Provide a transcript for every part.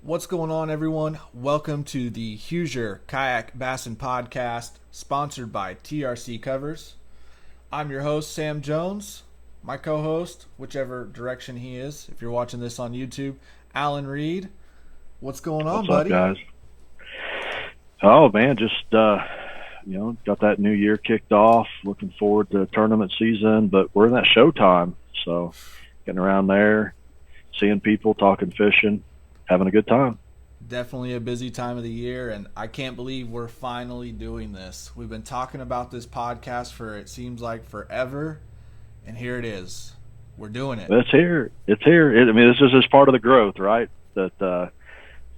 What's going on, everyone? Welcome to the Hoosier Kayak Bassin Podcast, sponsored by TRC Covers. I'm your host, Sam Jones. My co-host, whichever direction he is, if you're watching this on YouTube, Alan Reed. What's going on, buddy? What's up, guys? Oh, man, just, got that new year kicked off. Looking forward to tournament season, but we're in that showtime. So getting around there, seeing people, talking fishing, having a good time. Definitely a busy time of the year, and I can't believe we're finally doing this. We've been talking about this podcast for, it seems like, forever, and here it is. We're doing it. It's here. This is just part of the growth, right? That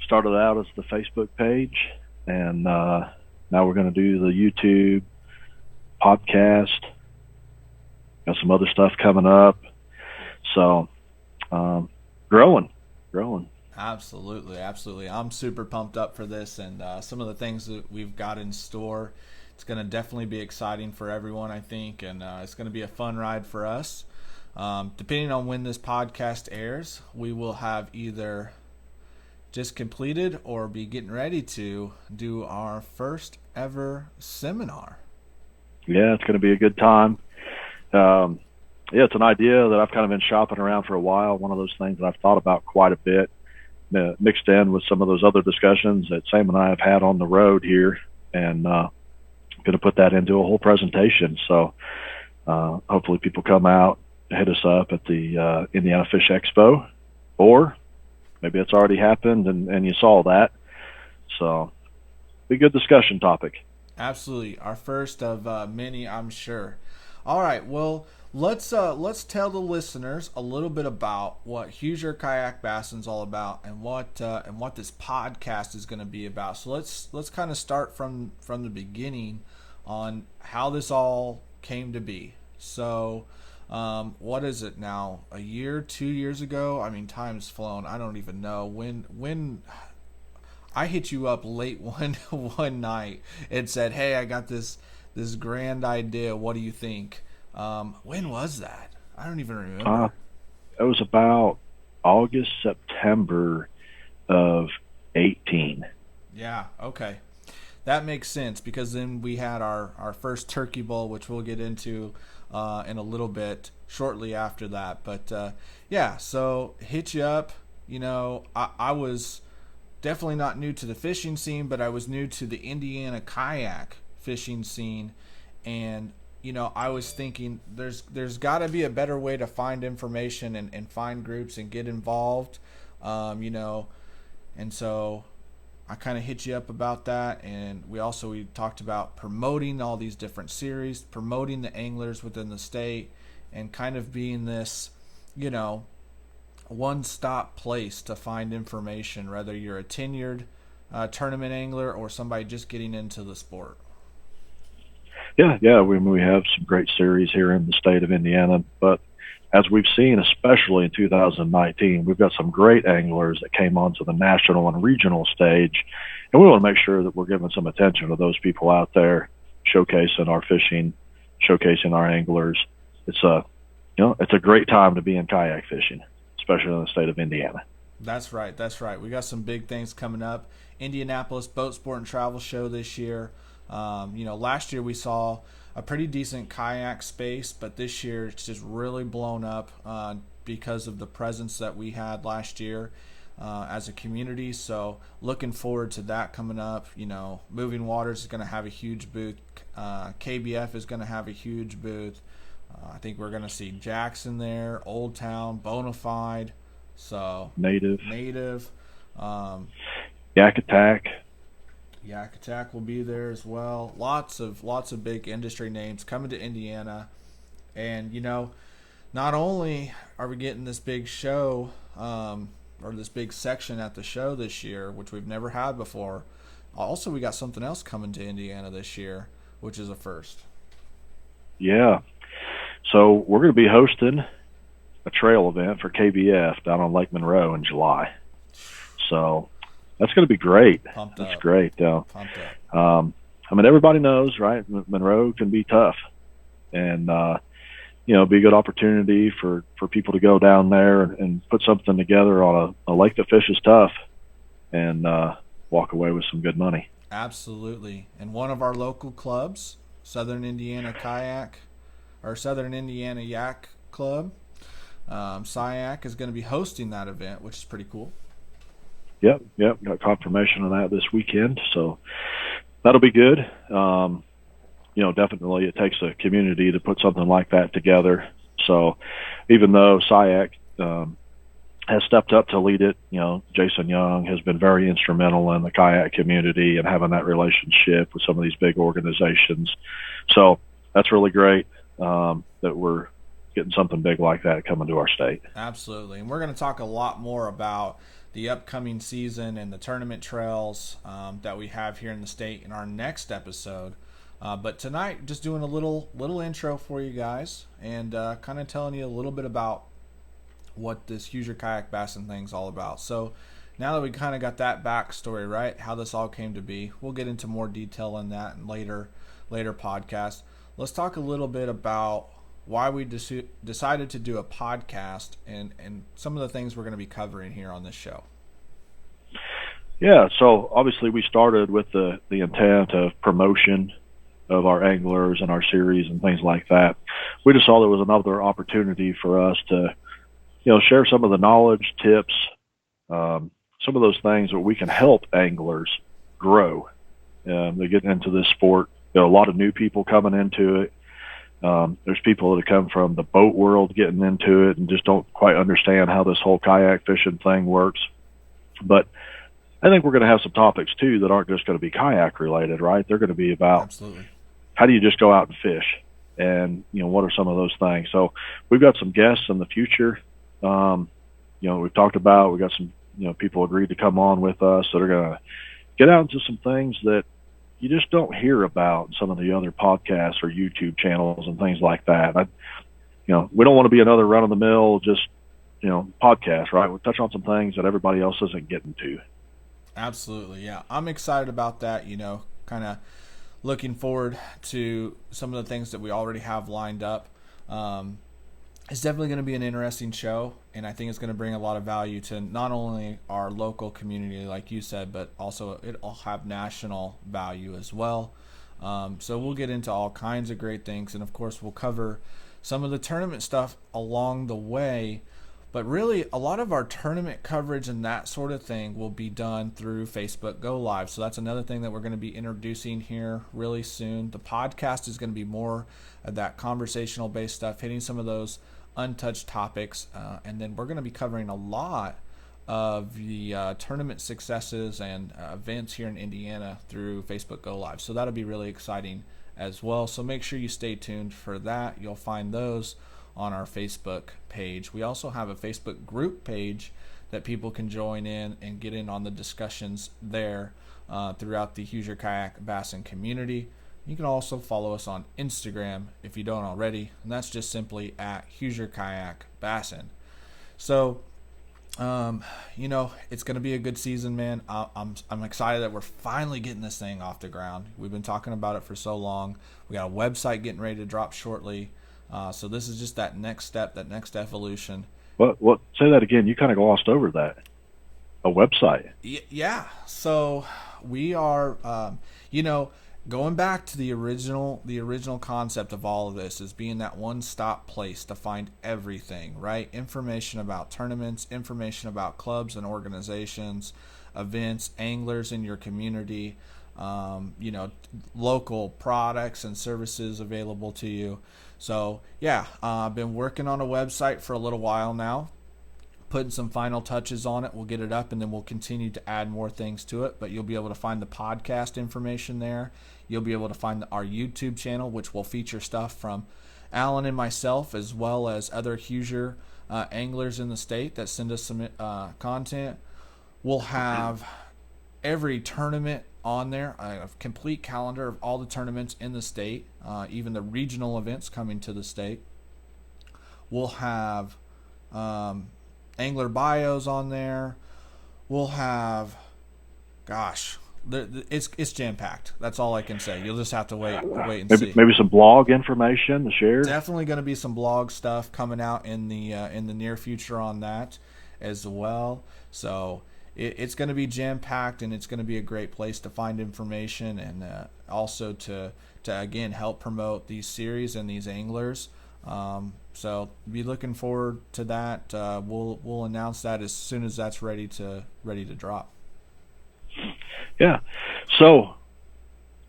started out as the Facebook page, and now we're going to do the YouTube podcast. Got some other stuff coming up. So, growing. Absolutely. I'm super pumped up for this, and some of the things that we've got in store. It's going to definitely be exciting for everyone, I think, and it's going to be a fun ride for us. Depending on when this podcast airs, we will have either just completed or be getting ready to do our first ever seminar. Yeah, it's going to be a good time. It's an idea that I've kind of been shopping around for a while. One of those things that I've thought about quite a bit, mixed in with some of those other discussions that Sam and I have had on the road here, and going to put that into a whole presentation. So hopefully people come out, hit us up at the Indiana Fish Expo, or maybe it's already happened and you saw that. So be a good discussion topic. Absolutely. Our first of many, I'm sure. All right. Well, let's tell the listeners a little bit about what Hoosier Kayak Bassin's all about and what this podcast is going to be about. So let's kind of start from the beginning on how this all came to be. So what is it now? A year, 2 years ago? I mean, time's flown. I don't even know when I hit you up late one night and said, "Hey, I got this grand idea. What do you think?" When was that? I don't even remember. It was about August, September of 18. Yeah, okay. That makes sense, because then we had our first Turkey Bowl, which we'll get into in a little bit shortly after that. But so hit you up. I was definitely not new to the fishing scene, but I was new to the Indiana kayak fishing scene, and I was thinking there's got to be a better way to find information and find groups and get involved, and so I kind of hit you up about that. And we talked about promoting all these different series, promoting the anglers within the state, and kind of being this, one-stop place to find information, whether you're a tenured tournament angler or somebody just getting into the sport. Yeah, we have some great series here in the state of Indiana, but as we've seen, especially in 2019, we've got some great anglers that came onto the national and regional stage, and we want to make sure that we're giving some attention to those people out there, showcasing our fishing, showcasing our anglers. It's a great time to be in kayak fishing, especially in the state of Indiana. That's right. We got some big things coming up. Indianapolis Boat Sport and Travel Show this year. Last year we saw a pretty decent kayak space, but this year it's just really blown up because of the presence that we had last year as a community. So looking forward to that coming up. Moving Waters is going to have a huge booth. KBF is going to have a huge booth. I think we're going to see Jackson there, Old Town, Bonafide, so Native. Yak Attack will be there as well. Lots of big industry names coming to Indiana. And, not only are we getting this big show or this big section at the show this year, which we've never had before, also we got something else coming to Indiana this year, which is a first. Yeah. So we're going to be hosting a trail event for KBF down on Lake Monroe in July. So that's going to be great. That's great. Pumped up. Everybody knows, right? Monroe can be tough, and be a good opportunity for people to go down there and put something together on a lake that fishes tough. and walk away with some good money. Absolutely. And one of our local clubs, Southern Indiana Yak Club, SIAC, is going to be hosting that event, which is pretty cool. Yep. Got confirmation of that this weekend, so that'll be good. Definitely it takes a community to put something like that together. So even though SIAC has stepped up to lead it, Jason Young has been very instrumental in the kayak community and having that relationship with some of these big organizations. So that's really great that we're getting something big like that coming to our state. Absolutely. And we're going to talk a lot more about the upcoming season and the tournament trails that we have here in the state in our next episode. But tonight, just doing a little intro for you guys and kind of telling you a little bit about what this Hoosier Kayak Bassin thing's all about. So now that we kind of got that backstory, right, how this all came to be, we'll get into more detail on that in later podcasts. Let's talk a little bit about why we decided to do a podcast and some of the things we're going to be covering here on this show. Yeah, so obviously we started with the intent of promotion of our anglers and our series and things like that. We just saw there was another opportunity for us to, share some of the knowledge, tips, some of those things that we can help anglers grow. They get into this sport. There are a lot of new people coming into it. There's people that come from the boat world getting into it and just don't quite understand how this whole kayak fishing thing works. But I think we're going to have some topics too that aren't just going to be kayak related, right? They're going to be about Absolutely. How do you just go out and fish, and what are some of those things. So we've got some guests in the future. We've talked about. We got some people agreed to come on with us that are going to get out into some things that you just don't hear about in some of the other podcasts or YouTube channels and things like that. We don't want to be another run-of-the-mill just podcast, right? We'll touch on some things that everybody else isn't getting to. Absolutely, yeah. I'm excited about that, kind of looking forward to some of the things that we already have lined up. It's definitely going to be an interesting show, and I think it's going to bring a lot of value to not only our local community, like you said, but also it'll have national value as well. So we'll get into all kinds of great things, and of course we'll cover some of the tournament stuff along the way. But really, a lot of our tournament coverage and that sort of thing will be done through Facebook Go Live. So that's another thing that we're going to be introducing here really soon. The podcast is going to be more of that conversational-based stuff, hitting some of those untouched topics. And then we're going to be covering a lot of the tournament successes and events here in Indiana through Facebook Go Live. So that'll be really exciting as well. So make sure you stay tuned for that. You'll find those on our Facebook page. We also have a Facebook group page that people can join in and get in on the discussions there throughout the Hoosier Kayak Bassin community. You can also follow us on Instagram if you don't already, and that's just simply at Hoosier Kayak Bassin. So, it's going to be a good season, man. I'm excited that we're finally getting this thing off the ground. We've been talking about it for so long. We got a website getting ready to drop shortly. So this is just that next step, that next evolution. What? Say that again. You kind of glossed over that. A website. Yeah. So we are, going back to the original concept of all of this is being that one-stop place to find everything, right? Information about tournaments, information about clubs and organizations, events, anglers in your community, local products and services available to you. So, yeah, I've been working on a website for a little while now, putting some final touches on it. We'll get it up, and then we'll continue to add more things to it. But you'll be able to find the podcast information there. You'll be able to find our YouTube channel, which will feature stuff from Alan and myself, as well as other Hoosier anglers in the state that send us some content. We'll have every tournament on there, a complete calendar of all the tournaments in the state, even the regional events coming to the state. We'll have angler bios on there. We'll have, it's jam-packed. That's all I can say. You'll just have to wait and see. Maybe some blog information to share. Definitely going to be some blog stuff coming out in the near future on that as well. So it's going to be jam-packed, and it's going to be a great place to find information, and also to again help promote these series and these anglers. So be looking forward to that. We'll announce that as soon as that's ready to drop. Yeah. So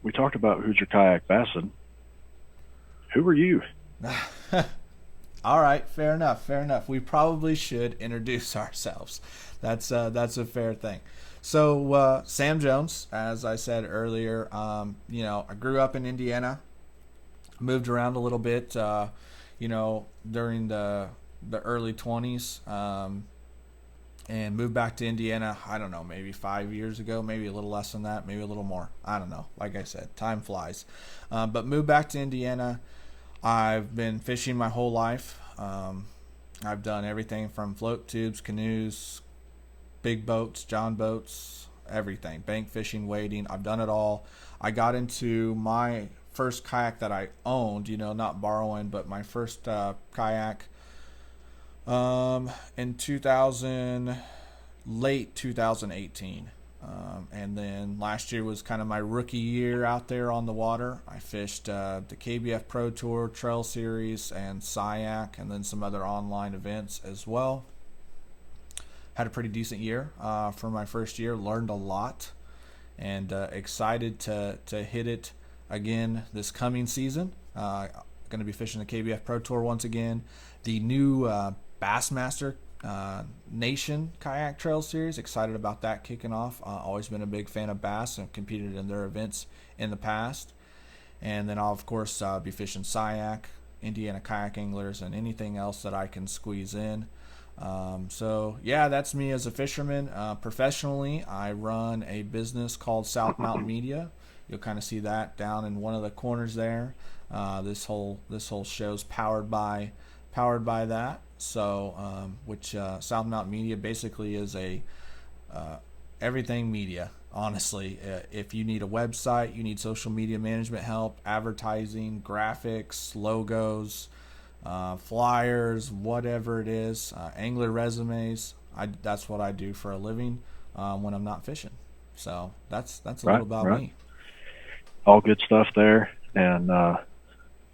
we talked about Hoosier Kayak Bassin. Who are you? All right, fair enough. We probably should introduce ourselves. That's a fair thing. So Sam Jones, as I said earlier, I grew up in Indiana, moved around a little bit, during the early 20s, and moved back to Indiana, I don't know, maybe 5 years ago, maybe a little less than that, maybe a little more. I don't know. Like I said, time flies. But moved back to Indiana. I've been fishing my whole life. I've done everything from float tubes, canoes, big boats, John boats, everything. Bank fishing, wading. I've done it all. I got into my first kayak that I owned, not borrowing, but my first kayak in late 2018. And then last year was kind of my rookie year out there on the water. I fished the KBF Pro Tour Trail Series and SIAC, and then some other online events as well. Had a pretty decent year for my first year. Learned a lot, and excited to hit it again this coming season. Going to be fishing the KBF Pro Tour once again. The new Bassmaster Nation Kayak Trail Series. Excited about that kicking off. Always been a big fan of bass and competed in their events in the past. And then I'll, of course, be fishing SIAC, Indiana Kayak Anglers, and anything else that I can squeeze in. So, yeah, that's me as a fisherman. Professionally, I run a business called South Mountain Media. You'll kind of see that down in one of the corners there. This whole show's powered by that. So, which South Mountain Media basically is a everything media. Honestly, if you need a website, you need social media management help, advertising, graphics, logos, flyers, whatever it is, angler resumes. That's what I do for a living when I'm not fishing. So that's a little about me. All good stuff there, and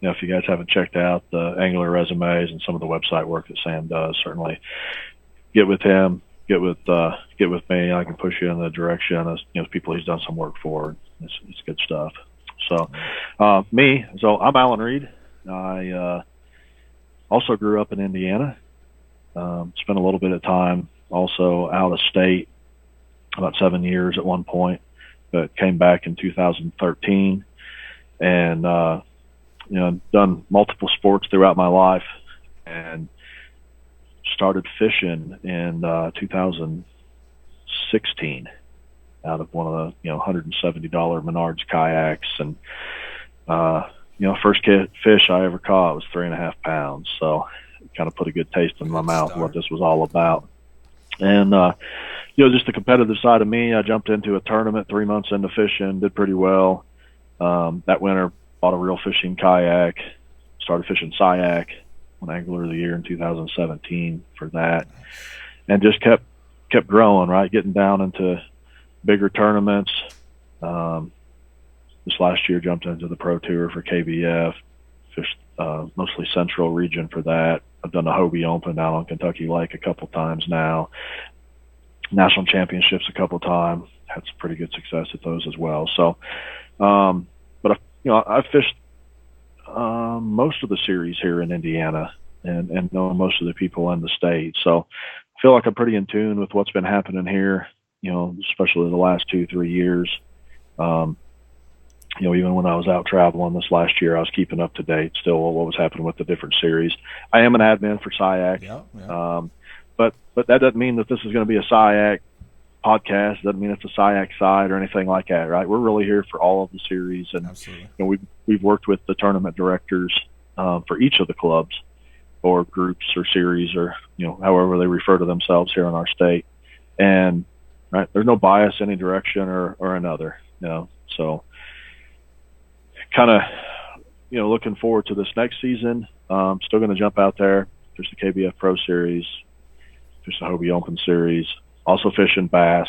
if you guys haven't checked out the angler resumes and some of the website work that Sam does, certainly get with him, get with me. I can push you in the direction of people he's done some work for. It's good stuff. So so I'm Alan Reed. I also grew up in Indiana. Spent a little bit of time also out of state, about 7 years at one point, but came back in 2013, and done multiple sports throughout my life, and started fishing in 2016 out of one of the $170 Menards kayaks, and first fish I ever caught was 3.5 pounds, so it kind of put a good taste in my mouth of what this was all about. And just the competitive side of me, I jumped into a tournament 3 months into fishing, did pretty well. That winter, bought a reel fishing kayak, started fishing SIAC, won Angler of the Year in 2017 for that, and just kept growing, right? Getting down into bigger tournaments. This last year, jumped into the Pro Tour for KBF, fished mostly Central region for that. I've done the Hobie Open down on Kentucky Lake a couple times now. National championships a couple times. Had some pretty good success at those as well. So, but I fished most of the series here in Indiana, and know most of the people in the state. So I feel like I'm pretty in tune with what's been happening here, especially the last 2-3 years. Even when I was out traveling this last year, I was keeping up to date still what was happening with the different series. I am an admin for SIAC. Yeah. But that doesn't mean that this is going to be a SIAC podcast. Doesn't mean it's a SIAC side or anything like that, right? We're really here for all of the series, and we've worked with the tournament directors for each of the clubs or groups or series, or however they refer to themselves here in our state. And right, there's no bias any direction or another. So kind of looking forward to this next season. Still going to jump out there. There's the KBF Pro Series. There's the Hobie Open Series. also fishing bass,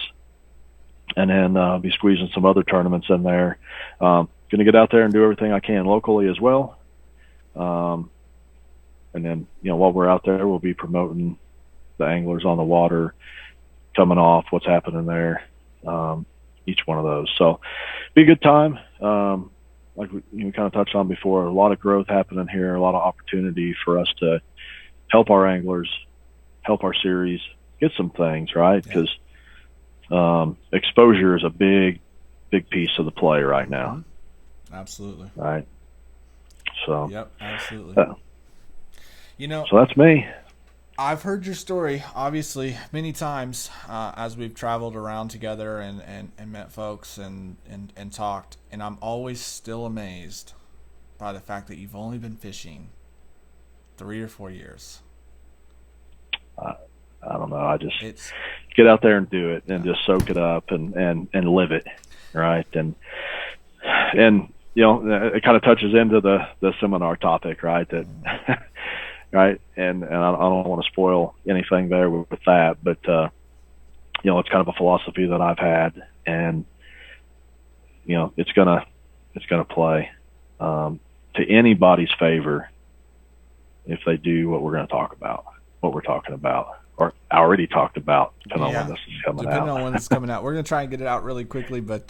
and then be squeezing some other tournaments in there. Going to get out there and do everything I can locally as well. And then, while we're out there, we'll be promoting the anglers on the water, coming off, what's happening there, each one of those. So be a good time. Like we kind of touched on before, a lot of growth happening here, a lot of opportunity for us to help our anglers, help our series, get some things, right? Because exposure is a big piece of the play right now. Absolutely. Right. So. Yep, absolutely. So that's me. I've heard your story, obviously, many times as we've traveled around together and met folks and talked. And I'm always still amazed by the fact that you've only been fishing 3 or 4 years. I don't know. I just get out there and do it and just soak it up and live it, right? And it kind of touches into the seminar topic, right? That right, and I don't want to spoil anything there with that, but it's kind of a philosophy that I've had, and it's gonna play to anybody's favor if they do what we're talking about, or already talked about, depending on when this is coming out. Depending on when it's coming out. We're going to try and get it out really quickly, but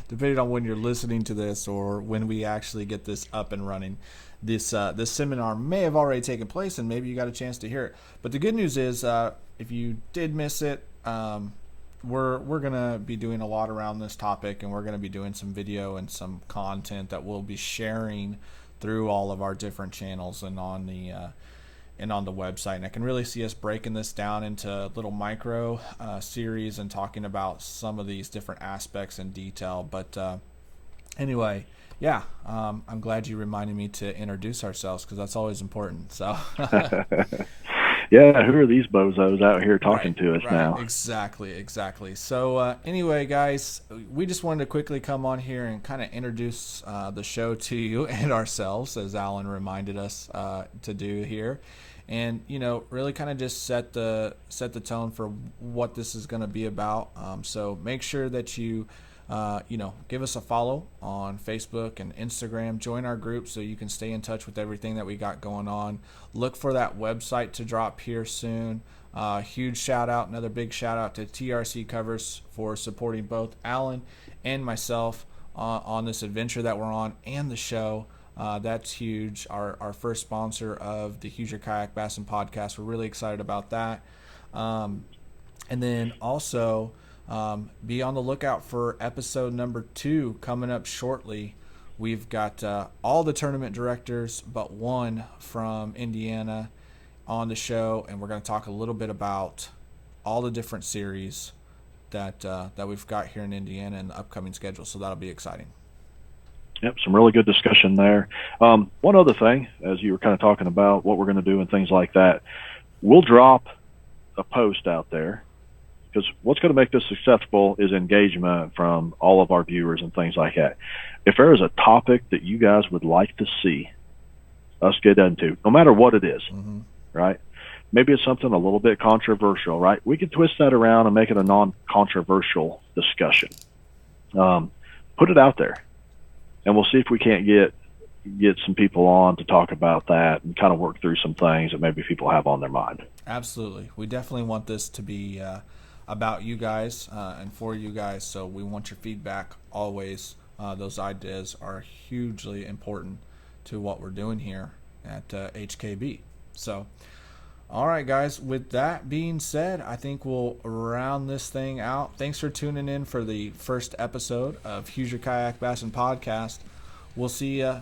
depending on when you're listening to this or when we actually get this up and running, this seminar may have already taken place, and maybe you got a chance to hear it. But the good news is, if you did miss it, we're going to be doing a lot around this topic, and we're going to be doing some video and some content that we'll be sharing through all of our different channels and on the website. And I can really see us breaking this down into little micro series and talking about some of these different aspects in detail. But anyway, yeah, I'm glad you reminded me to introduce ourselves, because that's always important. So yeah, who are these bozos out here talking to us now? Exactly. So anyway, guys, we just wanted to quickly come on here and kind of introduce the show to you and ourselves, as Alan reminded us to do here. And really kind of just set the tone for what this is going to be about. So make sure that you give us a follow on Facebook and Instagram. Join our group so you can stay in touch with everything that we got going on. Look for that website to drop here soon. Huge another big shout out to TRC Covers for supporting both Alan and myself on this adventure that we're on and the show. That's huge. Our first sponsor of the Hoosier Kayak Bassin Podcast. We're really excited about that. And then also be on the lookout for episode number 2 coming up shortly. We've got all the tournament directors but one from Indiana on the show, and we're going to talk a little bit about all the different series that we've got here in Indiana and the upcoming schedule. So that'll be exciting. Yep, some really good discussion there. One other thing, as you were kind of talking about what we're going to do and things like that, we'll drop a post out there, because what's going to make this successful is engagement from all of our viewers and things like that. If there is a topic that you guys would like to see us get into, no matter what it is, right? Maybe it's something a little bit controversial, right? We can twist that around and make it a non-controversial discussion. Put it out there. And we'll see if we can't get some people on to talk about that and kind of work through some things that maybe people have on their mind. Absolutely. We definitely want this to be about you guys and for you guys, so we want your feedback always. Those ideas are hugely important to what we're doing here at HKB. So, all right, guys, with that being said, I think we'll round this thing out. Thanks for tuning in for the first episode of Hoosier Kayak Bassin Podcast. We'll see you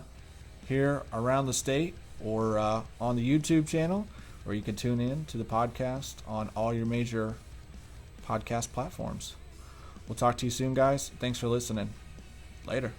here around the state or on the YouTube channel, or you can tune in to the podcast on all your major podcast platforms. We'll talk to you soon, guys. Thanks for listening. Later.